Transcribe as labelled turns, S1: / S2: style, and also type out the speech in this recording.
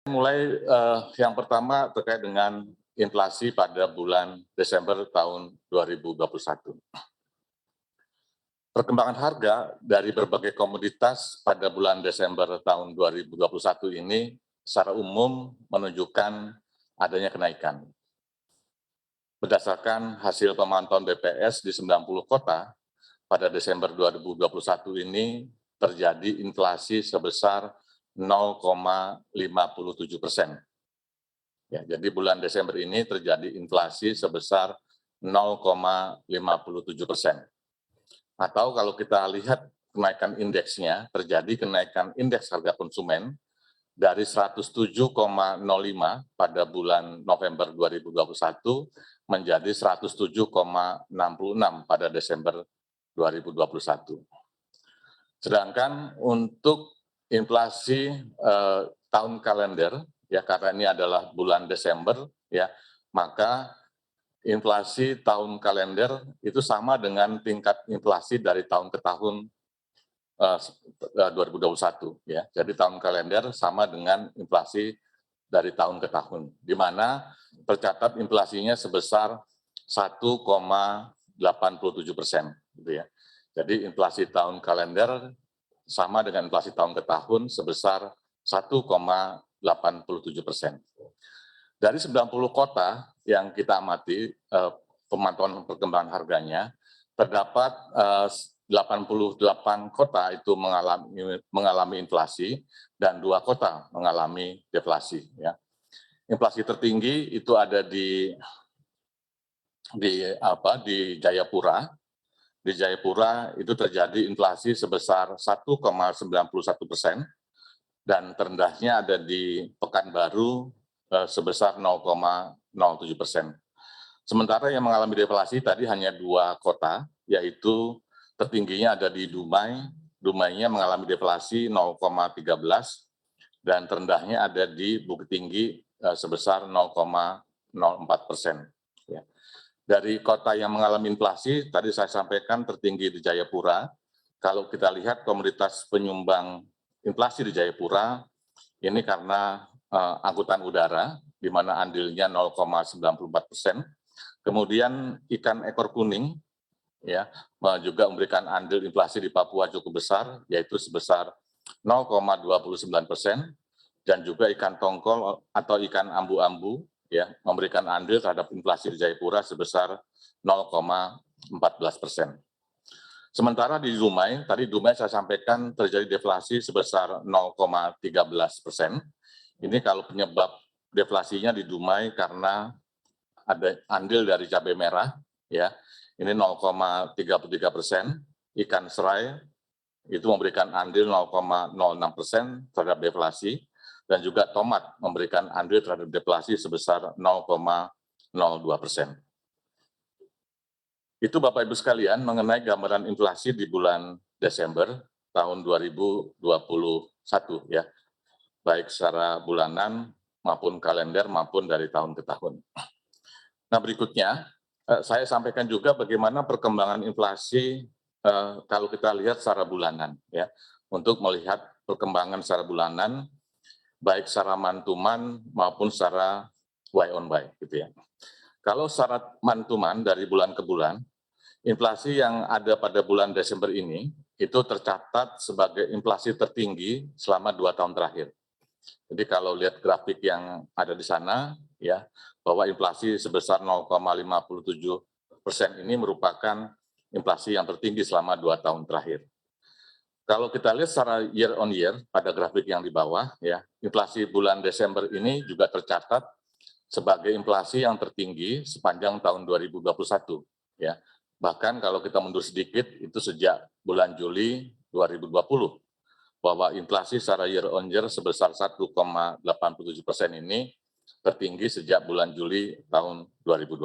S1: Mulai yang pertama terkait dengan inflasi pada bulan Desember tahun 2021. Perkembangan harga dari berbagai komoditas pada bulan Desember tahun 2021 ini secara umum menunjukkan adanya kenaikan. Berdasarkan hasil pemantauan BPS di 90 kota, pada Desember 2021 ini terjadi inflasi sebesar 0,57%. Ya, jadi bulan Desember ini terjadi inflasi sebesar 0,57%. Atau kalau kita lihat kenaikan indeksnya, terjadi kenaikan indeks harga konsumen dari 107,05 pada bulan November 2021 menjadi 107,66 pada Desember 2021. Sedangkan untuk inflasi tahun kalender, ya karena ini adalah bulan Desember, ya maka inflasi tahun kalender itu sama dengan tingkat inflasi dari tahun ke tahun 2021, ya. Jadi tahun kalender sama dengan inflasi dari tahun ke tahun, di mana tercatat inflasinya sebesar 1,87%, gitu ya. Jadi inflasi tahun kalender sama dengan inflasi tahun ke tahun sebesar 1,87%. Dari 90 kota yang kita amati pemantauan perkembangan harganya, terdapat 88 kota itu mengalami inflasi dan 2 kota mengalami deflasi. Ya. Inflasi tertinggi itu ada di Jayapura. Di Jayapura itu terjadi inflasi sebesar 1,91% dan terendahnya ada di Pekanbaru sebesar 0,07%. Sementara yang mengalami deflasi tadi hanya 2 kota, yaitu tertingginya ada di Dumai. Dumainya mengalami deflasi 0,13 dan terendahnya ada di Bukit Tinggi sebesar 0,04%. Ya. Dari kota yang mengalami inflasi, tadi saya sampaikan tertinggi di Jayapura. Kalau kita lihat komoditas penyumbang inflasi di Jayapura, ini karena angkutan udara, di mana andilnya 0,94%. Kemudian ikan ekor kuning, ya juga memberikan andil inflasi di Papua cukup besar, yaitu sebesar 0,29%, dan juga ikan tongkol atau ikan ambu-ambu, ya memberikan andil terhadap inflasi di Jayapura sebesar 0,14%. Sementara di Dumai, tadi Dumai saya sampaikan terjadi deflasi sebesar 0,13%. Ini kalau penyebab deflasinya di Dumai karena ada andil dari cabai merah, ya ini 0,33%. Ikan serai itu memberikan andil 0,06% terhadap deflasi, dan juga tomat memberikan andil terhadap deflasi sebesar 0,02%. Itu Bapak Ibu sekalian mengenai gambaran inflasi di bulan Desember tahun 2021, ya, baik secara bulanan maupun kalender maupun dari tahun ke tahun. Nah berikutnya saya sampaikan juga bagaimana perkembangan inflasi kalau kita lihat secara bulanan, ya, untuk melihat perkembangan secara bulanan baik secara man to man maupun secara Y on Y, gitu ya. Kalau secara man to man dari bulan ke bulan, inflasi yang ada pada bulan Desember ini itu tercatat sebagai inflasi tertinggi selama 2 tahun terakhir. Jadi kalau lihat grafik yang ada di sana, ya, bahwa inflasi sebesar 0,57% ini merupakan inflasi yang tertinggi selama 2 tahun terakhir. Kalau kita lihat secara year on year pada grafik yang di bawah, ya, inflasi bulan Desember ini juga tercatat sebagai inflasi yang tertinggi sepanjang tahun 2021, ya. Bahkan kalau kita mundur sedikit itu sejak bulan Juli 2020, bahwa inflasi secara year on year sebesar 1,87% ini tertinggi sejak bulan Juli tahun 2020.